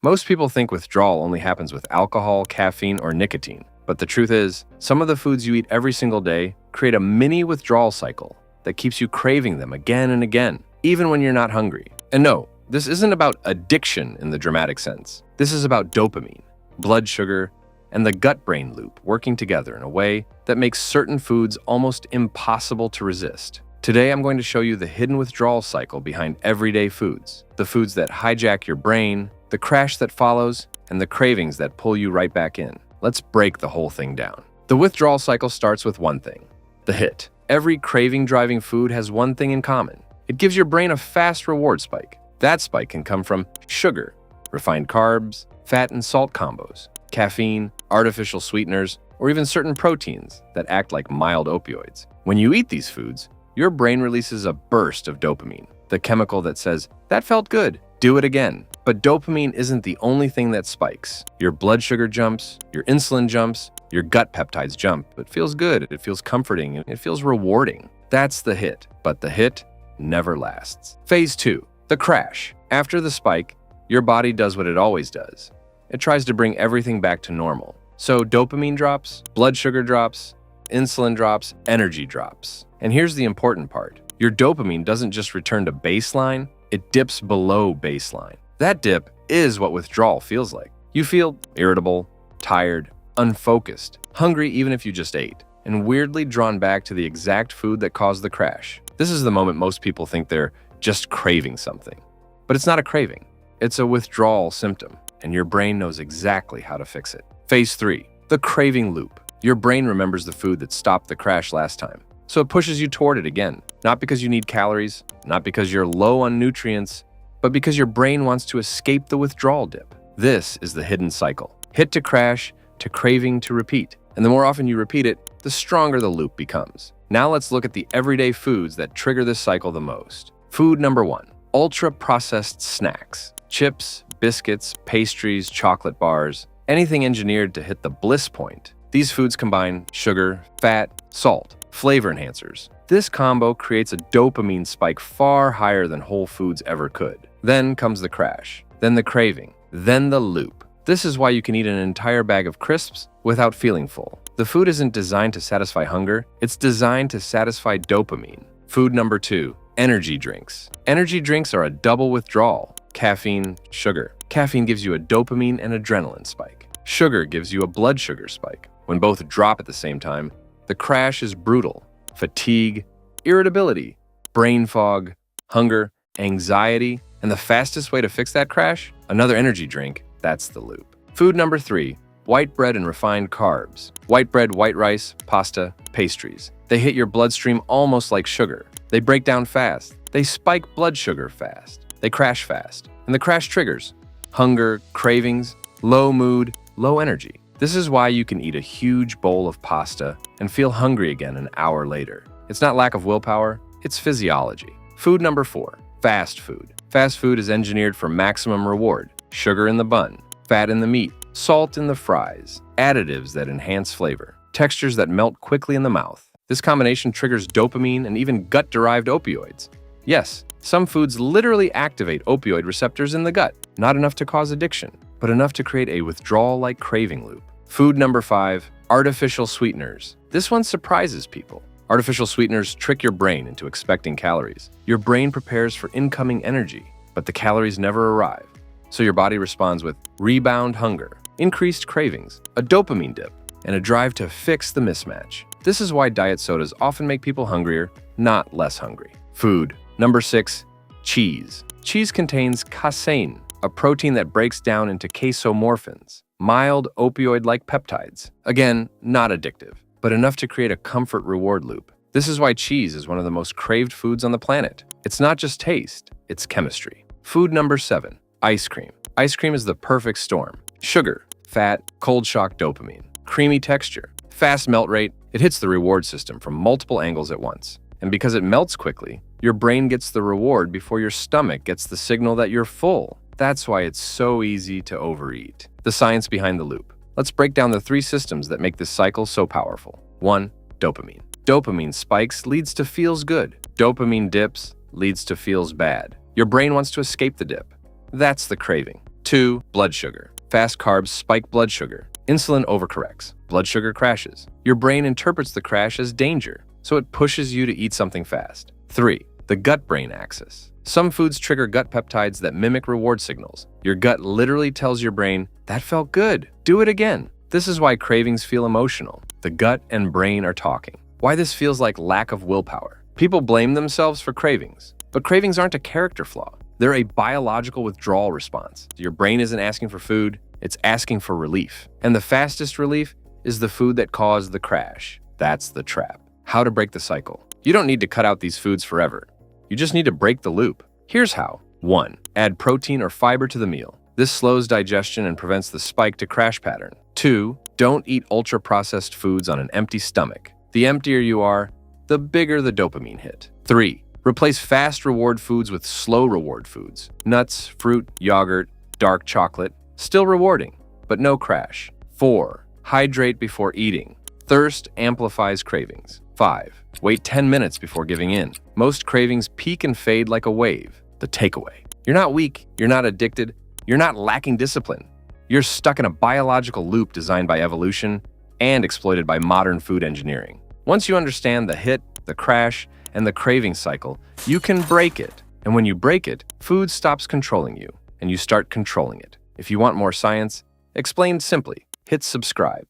Most people think withdrawal only happens with alcohol, caffeine, or nicotine. But the truth is, some of the foods you eat every single day create a mini withdrawal cycle that keeps you craving them again and again, even when you're not hungry. And no, this isn't about addiction in the dramatic sense. This is about dopamine, blood sugar, and the gut-brain loop working together in a way that makes certain foods almost impossible to resist. Today, I'm going to show you the hidden withdrawal cycle behind everyday foods, the foods that hijack your brain, the crash that follows, and the cravings that pull you right back in. Let's break the whole thing down. The withdrawal cycle starts with one thing: the hit. Every craving-driving food has one thing in common. It gives your brain a fast reward spike. That spike can come from sugar, refined carbs, fat and salt combos, caffeine, artificial sweeteners, or even certain proteins that act like mild opioids. When you eat these foods, your brain releases a burst of dopamine, the chemical that says, "That felt good, do it again." But dopamine isn't the only thing that spikes. Your blood sugar jumps, your insulin jumps, your gut peptides jump. It feels good, it feels comforting, and it feels rewarding. That's the hit, but the hit never lasts. Phase 2, the crash. After the spike, your body does what it always does. It tries to bring everything back to normal. So dopamine drops, blood sugar drops, insulin drops, energy drops. And here's the important part. Your dopamine doesn't just return to baseline, it dips below baseline. That dip is what withdrawal feels like. You feel irritable, tired, unfocused, hungry even if you just ate, and weirdly drawn back to the exact food that caused the crash. This is the moment most people think they're just craving something. But it's not a craving. It's a withdrawal symptom, and your brain knows exactly how to fix it. Phase 3, the craving loop. Your brain remembers the food that stopped the crash last time, so it pushes you toward it again. Not because you need calories, not because you're low on nutrients, but because your brain wants to escape the withdrawal dip. This is the hidden cycle. Hit to crash, to craving to repeat. And the more often you repeat it, the stronger the loop becomes. Now let's look at the everyday foods that trigger this cycle the most. Food number 1, ultra-processed snacks. Chips, biscuits, pastries, chocolate bars, anything engineered to hit the bliss point. These foods combine sugar, fat, salt, flavor enhancers. This combo creates a dopamine spike far higher than whole foods ever could. Then comes the crash, then the craving, then the loop. This is why you can eat an entire bag of crisps without feeling full. The food isn't designed to satisfy hunger, it's designed to satisfy dopamine. Food number 2, energy drinks. Energy drinks are a double withdrawal. Caffeine, sugar. Caffeine gives you a dopamine and adrenaline spike. Sugar gives you a blood sugar spike. When both drop at the same time, the crash is brutal. Fatigue, irritability, brain fog, hunger, anxiety, and the fastest way to fix that crash? Another energy drink. That's the loop. Food number 3, white bread and refined carbs. White bread, white rice, pasta, pastries. They hit your bloodstream almost like sugar. They break down fast. They spike blood sugar fast. They crash fast. And the crash triggers hunger, cravings, low mood, low energy. This is why you can eat a huge bowl of pasta and feel hungry again an hour later. It's not lack of willpower, it's physiology. Food number 4, fast food. Fast food is engineered for maximum reward. Sugar in the bun, fat in the meat, salt in the fries, additives that enhance flavor, textures that melt quickly in the mouth. This combination triggers dopamine and even gut-derived opioids. Yes, some foods literally activate opioid receptors in the gut. Not enough to cause addiction, but enough to create a withdrawal-like craving loop. Food number 5, artificial sweeteners. This one surprises people. Artificial sweeteners trick your brain into expecting calories. Your brain prepares for incoming energy, but the calories never arrive. So your body responds with rebound hunger, increased cravings, a dopamine dip, and a drive to fix the mismatch. This is why diet sodas often make people hungrier, not less hungry. Food number 6, cheese. Cheese contains casein, a protein that breaks down into casomorphins, mild opioid-like peptides. Again, not addictive, but enough to create a comfort reward loop. This is why cheese is one of the most craved foods on the planet. It's not just taste, it's chemistry. Food number 7, ice cream. Ice cream is the perfect storm. Sugar, fat, cold shock dopamine, creamy texture, fast melt rate. It hits the reward system from multiple angles at once. And because it melts quickly, your brain gets the reward before your stomach gets the signal that you're full. That's why it's so easy to overeat. The science behind the loop. Let's break down the 3 systems that make this cycle so powerful. 1, dopamine. Dopamine spikes leads to feels good. Dopamine dips leads to feels bad. Your brain wants to escape the dip. That's the craving. 2. Blood sugar. Fast carbs spike blood sugar. Insulin overcorrects. Blood sugar crashes. Your brain interprets the crash as danger, so it pushes you to eat something fast. 3. The gut-brain axis. Some foods trigger gut peptides that mimic reward signals. Your gut literally tells your brain, "That felt good. Do it again." This is why cravings feel emotional. The gut and brain are talking. Why this feels like lack of willpower. People blame themselves for cravings, but cravings aren't a character flaw. They're a biological withdrawal response. Your brain isn't asking for food, it's asking for relief. And the fastest relief is the food that caused the crash. That's the trap. How to break the cycle. You don't need to cut out these foods forever. You just need to break the loop. Here's how. 1. Add protein or fiber to the meal. This slows digestion and prevents the spike to crash pattern. 2. Don't eat ultra-processed foods on an empty stomach. The emptier you are, the bigger the dopamine hit. 3. Replace fast reward foods with slow reward foods. Nuts, fruit, yogurt, dark chocolate. Still rewarding, but no crash. 4. Hydrate before eating. Thirst amplifies cravings. 5. Wait 10 minutes before giving in. Most cravings peak and fade like a wave. The takeaway. You're not weak, you're not addicted, you're not lacking discipline. You're stuck in a biological loop designed by evolution and exploited by modern food engineering. Once you understand the hit, the crash, and the craving cycle, you can break it. And when you break it, food stops controlling you, and you start controlling it. If you want more science, explained simply, hit subscribe.